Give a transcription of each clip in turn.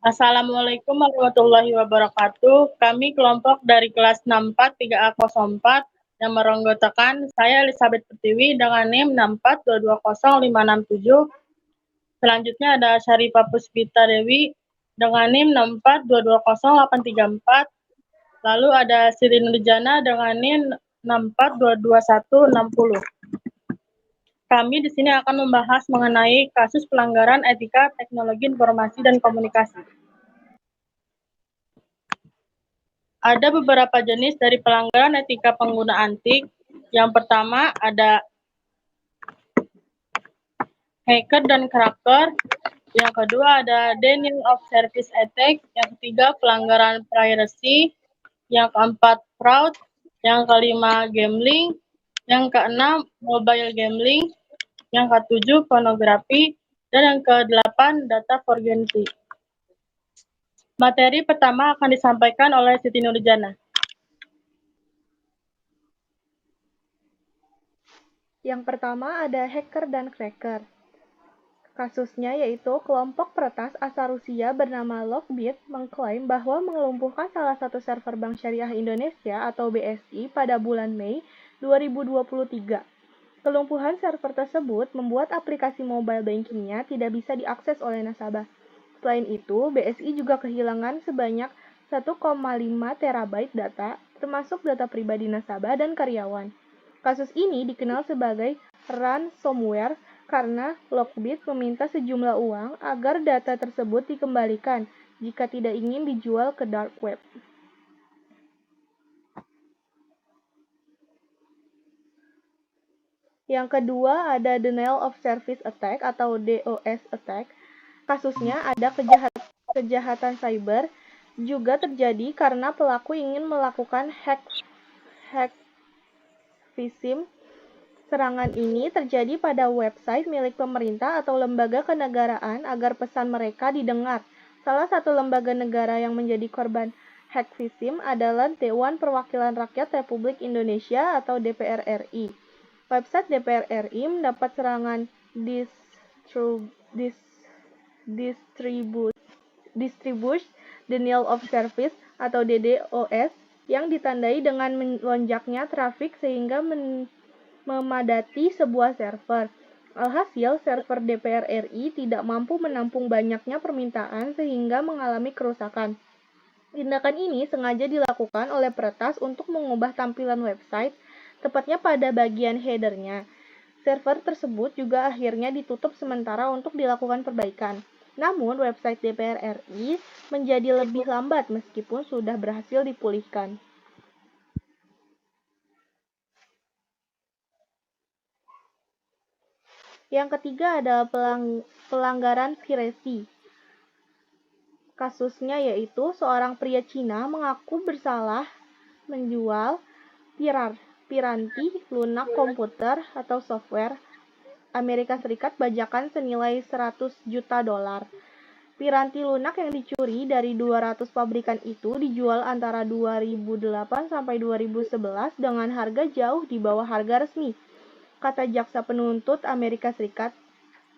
Assalamualaikum warahmatullahi wabarakatuh. Kami kelompok dari kelas 64 3A04 yang meranggotakan saya Elizabeth Pertiwi dengan NIM 642205667. Selanjutnya ada Syarifah Puspita Dewi dengan NIM 642200834. Lalu ada Siti Nurjana dengan NIM 6422160. Kami di sini akan membahas mengenai kasus pelanggaran etika teknologi informasi dan komunikasi. Ada beberapa jenis dari pelanggaran etika penggunaan TIK. Yang pertama ada hacker dan cracker. Yang kedua ada denial of service attack. Yang ketiga pelanggaran privacy. Yang keempat fraud. Yang kelima gambling. Yang keenam mobile gambling. Yang ketujuh pornografi. Dan yang kedelapan data forensik. Materi pertama akan disampaikan oleh Siti Nurjana. Yang pertama ada hacker dan cracker. Kasusnya yaitu kelompok peretas asal Rusia bernama Lockbit mengklaim bahwa melumpuhkan salah satu server Bank Syariah Indonesia atau BSI pada bulan Mei 2023. Kelumpuhan server tersebut membuat aplikasi mobile bankingnya tidak bisa diakses oleh nasabah. Selain itu, BSI juga kehilangan sebanyak 1,5 terabyte data, termasuk data pribadi nasabah dan karyawan. Kasus ini dikenal sebagai ransomware karena Lockbit meminta sejumlah uang agar data tersebut dikembalikan jika tidak ingin dijual ke dark web. Yang kedua ada denial of service attack atau DOS attack. Kasusnya ada kejahatan cyber juga terjadi karena pelaku ingin melakukan hack phishing. Serangan ini terjadi pada website milik pemerintah atau lembaga kenegaraan agar pesan mereka didengar. Salah satu lembaga negara yang menjadi korban hack phishing adalah Dewan Perwakilan Rakyat Republik Indonesia atau DPR RI. Website DPR RI mendapat serangan distribution denial of service atau DDoS yang ditandai dengan melonjaknya trafik sehingga memadati sebuah server. Alhasil, server DPR RI tidak mampu menampung banyaknya permintaan sehingga mengalami kerusakan. Tindakan ini sengaja dilakukan oleh peretas untuk mengubah tampilan website, tepatnya pada bagian header-nya. Server tersebut juga akhirnya ditutup sementara untuk dilakukan perbaikan. Namun, website DPR RI menjadi lebih lambat meskipun sudah berhasil dipulihkan. Yang ketiga adalah pelanggaran piracy. Kasusnya yaitu seorang pria Cina mengaku bersalah menjual piranti lunak komputer atau software Amerika Serikat bajakan senilai 100 juta dolar. Piranti lunak yang dicuri dari 200 pabrikan itu dijual antara 2008 sampai 2011 dengan harga jauh di bawah harga resmi. Kata jaksa penuntut Amerika Serikat,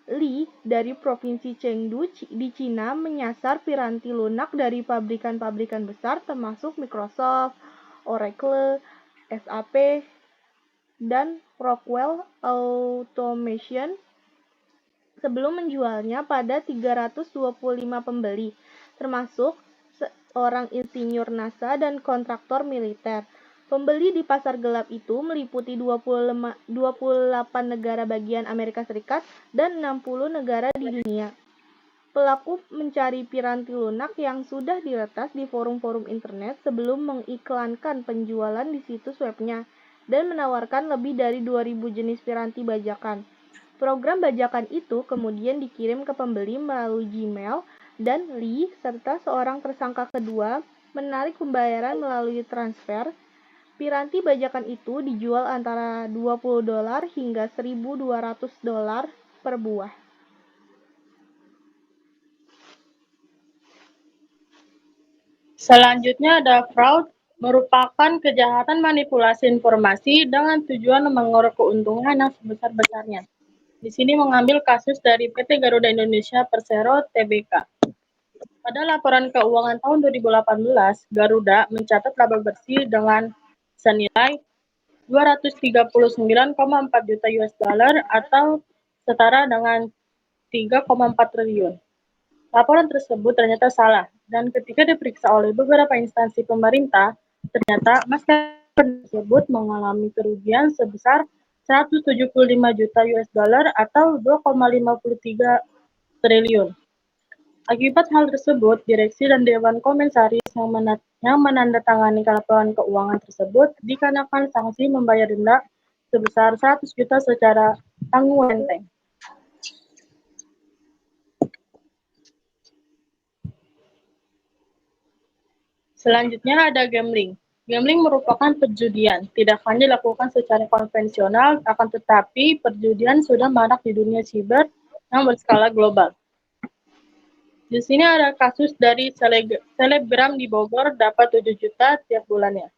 Li dari Provinsi Chengdu di Cina menyasar piranti lunak dari pabrikan-pabrikan besar termasuk Microsoft, Oracle, SAP, dan Rockwell Automation sebelum menjualnya pada 325 pembeli, termasuk seorang insinyur NASA dan kontraktor militer. Pembeli di pasar gelap itu meliputi 28 negara bagian Amerika Serikat dan 60 negara di dunia. Pelaku mencari piranti lunak yang sudah diretas di forum-forum internet sebelum mengiklankan penjualan di situs webnya dan menawarkan lebih dari 2.000 jenis piranti bajakan. Program bajakan itu kemudian dikirim ke pembeli melalui Gmail dan Lee serta seorang tersangka kedua menarik pembayaran melalui transfer. Piranti bajakan itu dijual antara $20 hingga $1.200 per buah. Selanjutnya ada fraud, merupakan kejahatan manipulasi informasi dengan tujuan mengorek keuntungan yang sebesar-besarnya. Di sini mengambil kasus dari PT Garuda Indonesia Persero Tbk. Pada laporan keuangan tahun 2018, Garuda mencatat laba bersih dengan senilai 239,4 juta US dollar atau setara dengan 3,4 triliun. Laporan tersebut ternyata salah, dan ketika diperiksa oleh beberapa instansi pemerintah, ternyata maskapai tersebut mengalami kerugian sebesar 175 juta US dollar atau 2,53 triliun. Akibat hal tersebut, direksi dan dewan komisaris yang menandatangani laporan keuangan tersebut dikenakan sanksi membayar denda sebesar 100 juta secara tanggung enteng. Selanjutnya ada gambling. Gambling merupakan perjudian, tidak hanya dilakukan secara konvensional, akan tetapi perjudian sudah marak di dunia siber yang berskala global. Di sini ada kasus dari selebgram di Bogor dapat 7 juta tiap bulannya.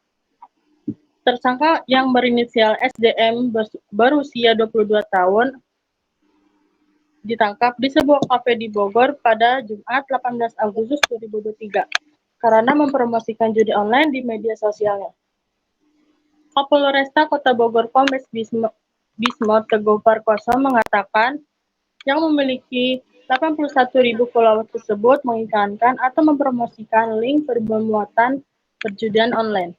Tersangka yang berinisial SDM berusia 22 tahun ditangkap di sebuah kafe di Bogor pada Jumat 18 Agustus 2023 karena mempromosikan judi online di media sosialnya. Kapolresta Kota Bogor Kombes Bismo Teguh Parkoso mengatakan yang memiliki 81.000 followers tersebut mengiklankan atau mempromosikan link bermuatan perjudian online.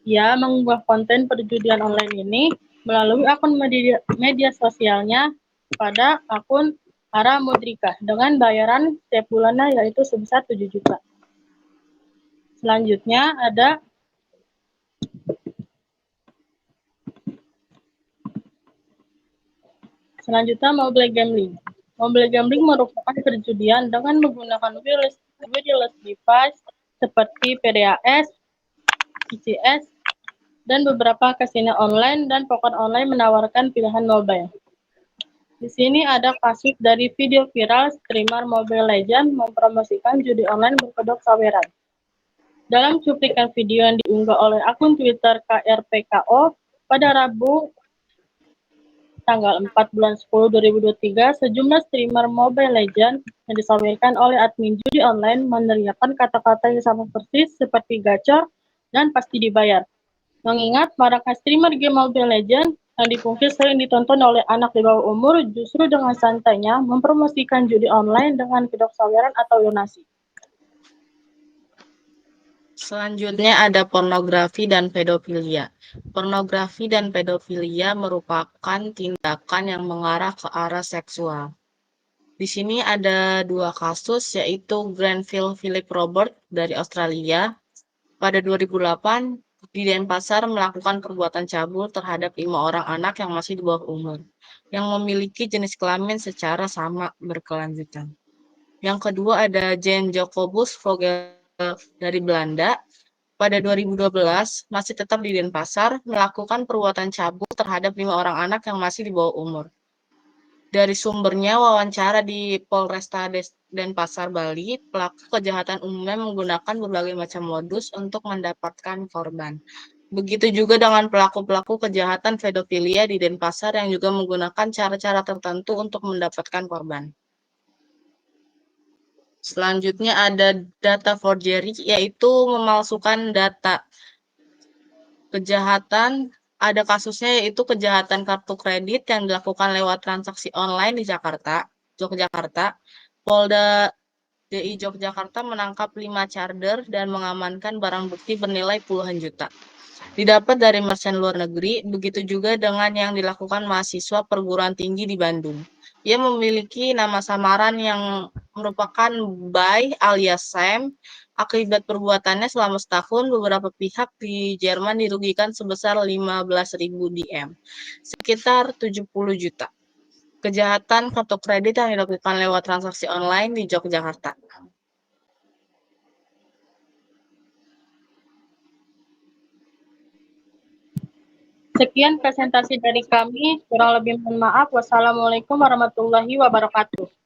Ia mengunggah konten perjudian online ini melalui akun media sosialnya pada akun Ara Mudrika dengan bayaran setiap bulannya yaitu sebesar 7 juta. Selanjutnya ada mobile gambling. Mobile gambling merupakan perjudian dengan menggunakan wireless device seperti PDAS, ICS, dan beberapa kasino online dan poker online menawarkan pilihan mobile. Di sini ada kasus dari video viral streamer Mobile Legends mempromosikan judi online berkedok saweran. Dalam cuplikan video yang diunggah oleh akun Twitter KRPKO pada Rabu tanggal 4 bulan 10 2023, sejumlah streamer Mobile Legends yang disampaikan oleh admin judi online meneriakkan kata-kata yang sama persis seperti gacor dan pasti dibayar. Mengingat maraknya streamer game Mobile Legends yang dipungkiri sering ditonton oleh anak di bawah umur, justru dengan santainya mempromosikan judi online dengan kedok saweran atau donasi. Selanjutnya ada pornografi dan pedofilia. Pornografi dan pedofilia merupakan tindakan yang mengarah ke arah seksual. Di sini ada dua kasus, yaitu Granville Philip Robert dari Australia. Pada 2008, di Denpasar melakukan perbuatan cabul terhadap 5 orang anak yang masih di bawah umur, yang memiliki jenis kelamin secara sama berkelanjutan. Yang kedua ada Jan Jacobus Vogel dari Belanda. Pada 2012, masih tetap di Denpasar, melakukan perbuatan cabul terhadap 5 orang anak yang masih di bawah umur. Dari sumbernya wawancara di Polresta Denpasar, Bali, pelaku kejahatan umumnya menggunakan berbagai macam modus untuk mendapatkan korban. Begitu juga dengan pelaku-pelaku kejahatan pedofilia di Denpasar yang juga menggunakan cara-cara tertentu untuk mendapatkan korban. Selanjutnya ada data forgery, yaitu memalsukan data. Kejahatan, ada kasusnya yaitu kejahatan kartu kredit yang dilakukan lewat transaksi online di Yogyakarta. Polda DI Yogyakarta menangkap 5 charger dan mengamankan barang bukti bernilai puluhan juta. Didapat dari merchant luar negeri, begitu juga dengan yang dilakukan mahasiswa perguruan tinggi di Bandung. Ia memiliki nama samaran yang merupakan Bay alias Sam. Akibat perbuatannya selama setahun, beberapa pihak di Jerman dirugikan sebesar 15.000 DM, sekitar 70 juta. Kejahatan kartu kredit yang dilakukan lewat transaksi online di Yogyakarta. Sekian presentasi dari kami, kurang lebih mohon maaf. Wassalamualaikum warahmatullahi wabarakatuh.